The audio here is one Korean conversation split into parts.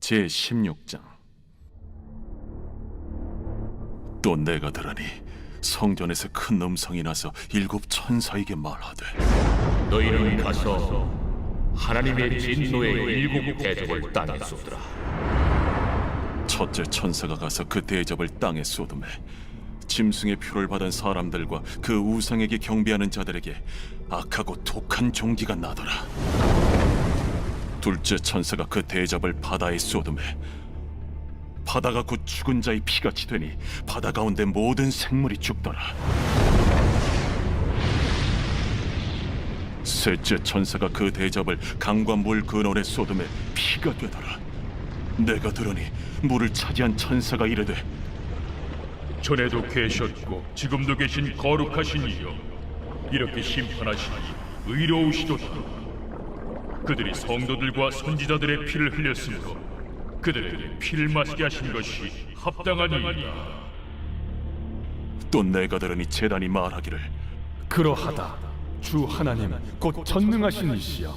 제16장. 또 내가 들으니 성전에서 큰 음성이 나서 7 천사에게 말하되, 너희는 가서 하나님의 진노의 7 대접을 땅에 쏟으라. 첫째 천사가 가서 그 대접을 땅에 쏟음에 짐승의 표를 받은 사람들과 그 우상에게 경배하는 자들에게 악하고 독한 종기가 나더라. 둘째 천사가 그 대접을 바다에 쏟음에 바다가 곧 죽은 자의 피같이 되니 바다 가운데 모든 생물이 죽더라. 셋째 천사가 그 대접을 강과 물 근원에 쏟음에 피가 되더라. 내가 들으니 물을 차지한 천사가 이르되, 전에도 계셨고 지금도 계신 거룩하신 이여, 이렇게 심판하시니 의로우시도다. 그들이 성도들과 선지자들의 피를 흘렸으므로 그들에게 피를 마시게 하신 것이 합당하니이다. 또 내가 들으니 제단이 말하기를, 그러하다. 주 하나님 곧 전능하신 이시여,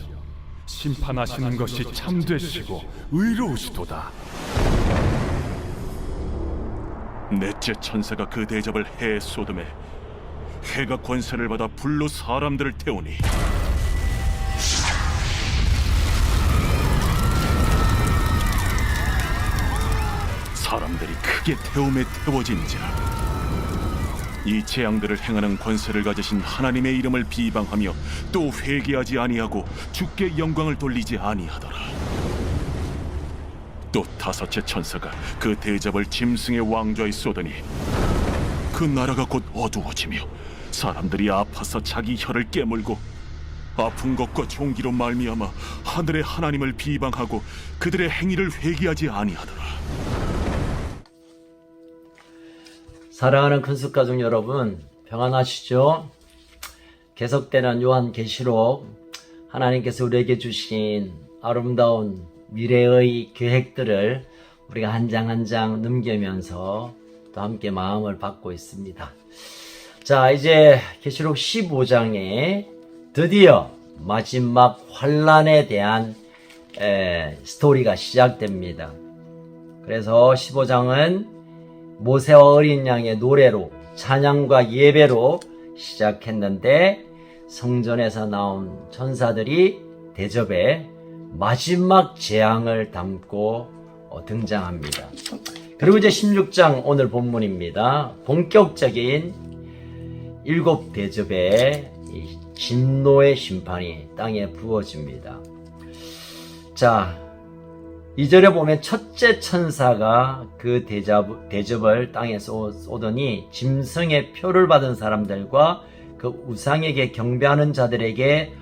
심판하시는 것이 참되시고 의로우시도다. 넷째 천사가 그 대접을 해에 쏟음에 해가 권세를 받아 불로 사람들을 태우니 사람들이 크게 태움에 태워진지라. 이 재앙들을 행하는 권세를 가지신 하나님의 이름을 비방하며 또 회개하지 아니하고 주께 영광을 돌리지 아니하더라. 또 다섯째 천사가 그 대접을 짐승의 왕좌에 쏟으니 그 나라가 곧 어두워지며 사람들이 아파서 자기 혀를 깨물고 아픈 것과 종기로 말미암아 하늘의 하나님을 비방하고 그들의 행위를 회개하지 아니하더라. 사랑하는 큰숙 가족 여러분, 평안하시죠? 계속되는 요한계시록, 하나님께서 우리에게 주신 아름다운 미래의 계획들을 우리가 한 장 한 장 넘기면서 또 함께 마음을 받고 있습니다. 자, 이제 계시록 15장에 드디어 마지막 환란에 대한 스토리가 시작됩니다. 그래서 15장은 모세와 어린 양의 노래로, 찬양과 예배로 시작했는데 성전에서 나온 천사들이 대접에 마지막 재앙을 담고 등장합니다. 그리고 이제 16장 오늘 본문입니다. 본격적인 7 대접의 진노의 심판이 땅에 부어집니다. 자, 2절에 보면 첫째 천사가 그 대접을 땅에 쏟으니 짐승의 표를 받은 사람들과 그 우상에게 경배하는 자들에게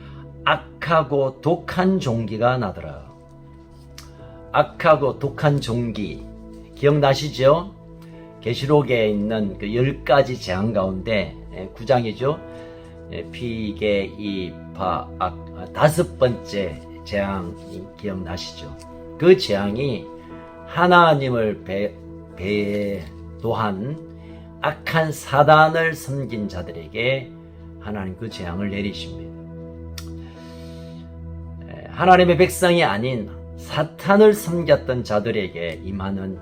악하고 독한 종기가 나더라. 악하고 독한 종기 기억나시죠? 계시록에 있는 그 10가지 재앙 가운데 9장이죠. 피계, 이, 파, 악, 5번째 재앙 기억나시죠? 그 재앙이 하나님을 배도한 악한 사단을 섬긴 자들에게 하나님 그 재앙을 내리십니다. 하나님의 백성이 아닌 사탄을 섬겼던 자들에게 임하는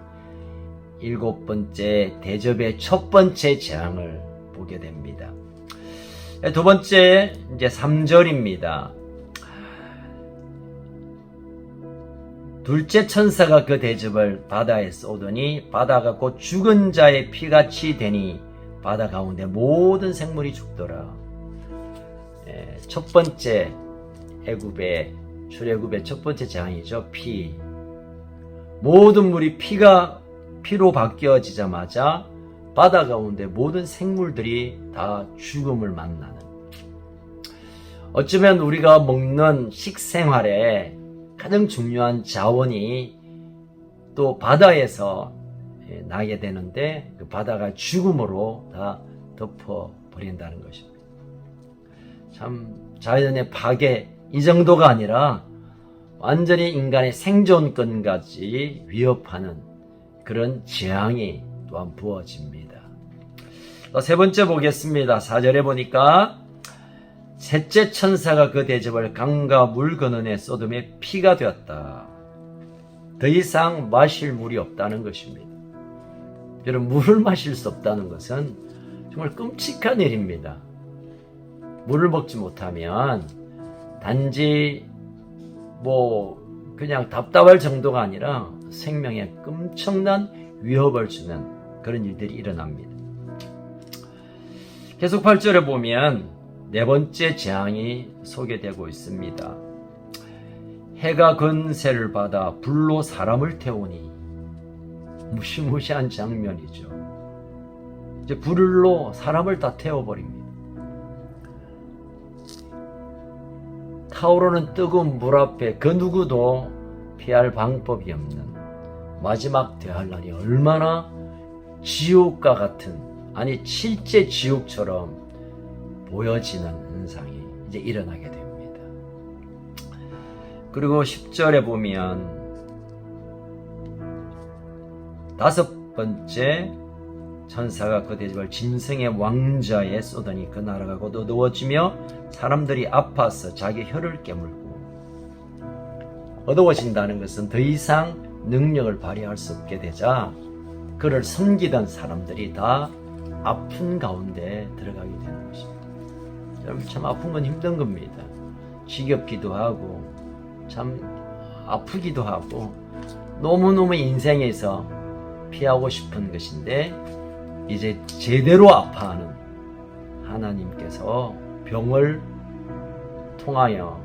7번째 대접의 첫 번째 재앙을 보게 됩니다. 두 번째, 이제 3절입니다. 둘째 천사가 그 대접을 바다에 쏟으니 바다가 곧 죽은 자의 피같이 되니 바다 가운데 모든 생물이 죽더라. 첫 번째 출애굽의 첫 번째 재앙이죠. 피. 모든 물이 피로 바뀌어지자마자 바다 가운데 모든 생물들이 다 죽음을 만나는. 어쩌면 우리가 먹는 식생활에 가장 중요한 자원이 또 바다에서 나게 되는데 그 바다가 죽음으로 다 덮어버린다는 것입니다. 참 자연의 파괴 이 정도가 아니라 완전히 인간의 생존권까지 위협하는 그런 재앙이 또한 부어집니다. 세 번째 보겠습니다. 4절에 보니까 셋째 천사가 그 대접을 강과 물 근원에 쏟음에 피가 되었다. 더 이상 마실 물이 없다는 것입니다. 여러분, 물을 마실 수 없다는 것은 정말 끔찍한 일입니다. 물을 먹지 못하면 단지 그냥 답답할 정도가 아니라 생명에 엄청난 위협을 주는 그런 일들이 일어납니다. 계속 8절에 보면 네 번째 재앙이 소개되고 있습니다. 해가 건세를 받아 불로 사람을 태우니, 무시무시한 장면이죠. 이제 불로 사람을 다 태워버립니다. 타오르는 뜨거운 물 앞에 그 누구도 피할 방법이 없는 마지막 대환란이 얼마나 지옥과 같은, 아니 실제 지옥처럼 보여지는 현상이 이제 일어나게 됩니다. 그리고 10절에 보면 다섯 번째 천사가 그 대접을 짐승의 왕자에 쏘더니 그 나라가 곧 어두워지며 사람들이 아파서 자기 혀를 깨물고, 어두워진다는 것은 더 이상 능력을 발휘할 수 없게 되자 그를 섬기던 사람들이 다 아픈 가운데 들어가게 되는 것입니다. 여러분, 참 아픈 건 힘든 겁니다. 지겹기도 하고 참 아프기도 하고 너무너무 인생에서 피하고 싶은 것인데, 이제 제대로 아파하는 하나님께서 병을 통하여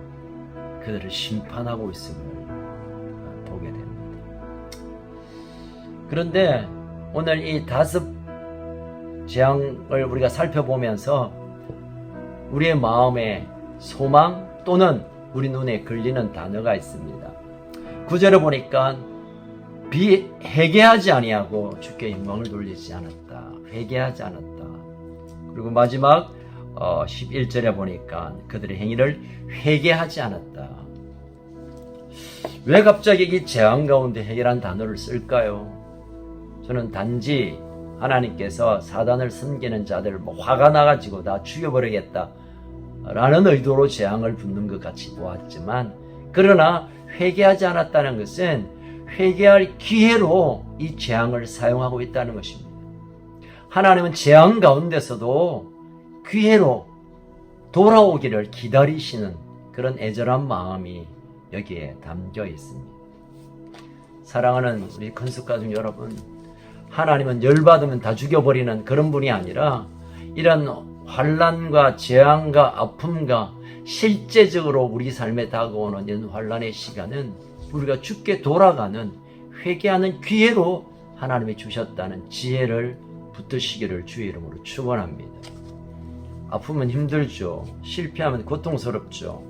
그들을 심판하고 있음을 보게 됩니다. 그런데 오늘 이 다섯 재앙을 우리가 살펴보면서 우리의 마음에 소망 또는 우리 눈에 걸리는 단어가 있습니다. 9절에 보니까 회개하지 아니하고 주께 영광을 돌리지 않았다. 회개하지 않았다. 그리고 마지막 11절에 보니까 그들의 행위를 회개하지 않았다. 왜 갑자기 이 재앙 가운데 회개란 단어를 쓸까요? 저는 단지 하나님께서 사단을 섬기는 자들을 화가 나가지고 다 죽여버리겠다 라는 의도로 재앙을 붓는 것 같이 보았지만, 그러나 회개하지 않았다는 것은 회개할 기회로 이 재앙을 사용하고 있다는 것입니다. 하나님은 재앙 가운데서도 기회로 돌아오기를 기다리시는 그런 애절한 마음이 여기에 담겨 있습니다. 사랑하는 우리 건축가족 여러분, 하나님은 열받으면 다 죽여버리는 그런 분이 아니라 이런 환난과 재앙과 아픔과 실제적으로 우리 삶에 다가오는 이런 환난의 시간은 우리가 죽게 돌아가는, 회개하는 기회로 하나님이 주셨다는 지혜를 붙드시기를 주의 이름으로 축원합니다. 아프면 힘들죠. 실패하면 고통스럽죠.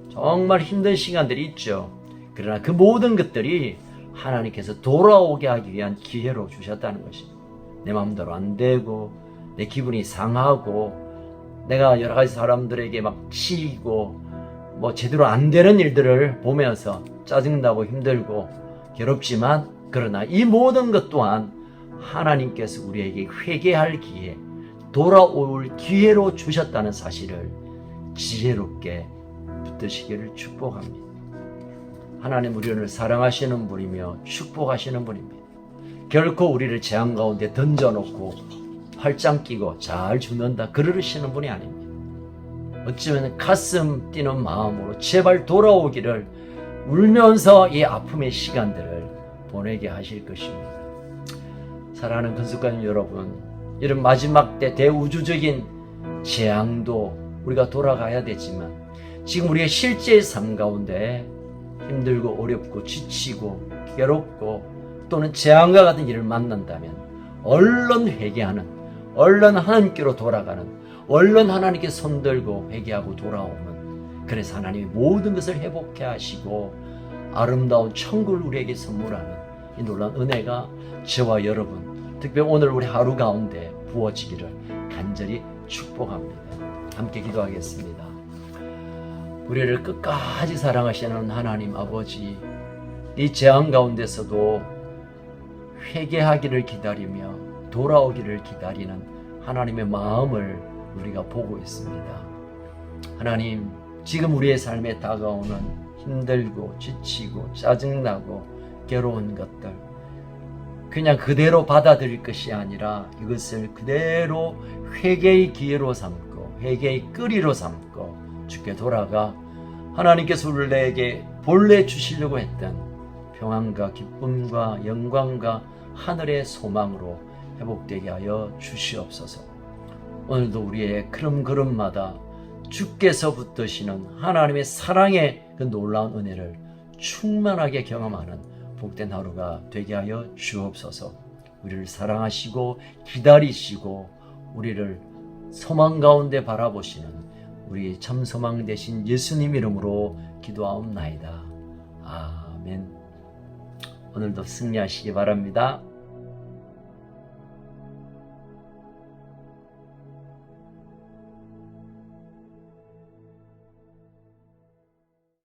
정말 힘든 시간들이 있죠. 그러나 그 모든 것들이 하나님께서 돌아오게 하기 위한 기회로 주셨다는 것입니다. 내 마음대로 안 되고 내 기분이 상하고 내가 여러 가지 사람들에게 막 치이고 제대로 안 되는 일들을 보면서 짜증나고 힘들고 괴롭지만, 그러나 이 모든 것 또한 하나님께서 우리에게 회개할 기회, 돌아올 기회로 주셨다는 사실을 지혜롭게 붙드시기를 축복합니다. 하나님 우리를 사랑하시는 분이며 축복하시는 분입니다. 결코 우리를 재앙 가운데 던져놓고 활짝 끼고 잘 죽는다 그러시는 분이 아닙니다. 어쩌면 가슴 뛰는 마음으로 제발 돌아오기를 울면서 이 아픔의 시간들을 보내게 하실 것입니다. 사랑하는 건축가님 여러분, 이런 마지막 때 대우주적인 재앙도 우리가 돌아가야 되지만, 지금 우리의 실제의 삶 가운데 힘들고 어렵고 지치고 괴롭고 또는 재앙과 같은 일을 만난다면 얼른 회개하는, 얼른 하나님께로 돌아가는, 얼른 하나님께 손들고 회개하고 돌아오면, 그래서 하나님이 모든 것을 회복해 하시고 아름다운 천국을 우리에게 선물하는 이 놀라운 은혜가 저와 여러분, 특별히 오늘 우리 하루 가운데 부어지기를 간절히 축복합니다. 함께 기도하겠습니다. 우리를 끝까지 사랑하시는 하나님 아버지, 이 재앙 가운데서도 회개하기를 기다리며 돌아오기를 기다리는 하나님의 마음을 우리가 보고 있습니다. 하나님, 지금 우리의 삶에 다가오는 힘들고 지치고 짜증나고 괴로운 것들 그냥 그대로 받아들일 것이 아니라 이것을 그대로 회개의 기회로 삼고 회개의 끓이로 삼고 주께 돌아가 하나님께서 우리에게 본래 주시려고 했던 평안과 기쁨과 영광과 하늘의 소망으로 회복되게 하여 주시옵소서. 오늘도 우리의 걸음걸음마다 주께서 붙드시는 하나님의 사랑의 그 놀라운 은혜를 충만하게 경험하는 복된 하루가 되게 하여 주옵소서. 우리를 사랑하시고 기다리시고 우리를 소망 가운데 바라보시는 우리 참 소망 되신 예수님 이름으로 기도하옵나이다. 아멘. 오늘도 승리하시기 바랍니다.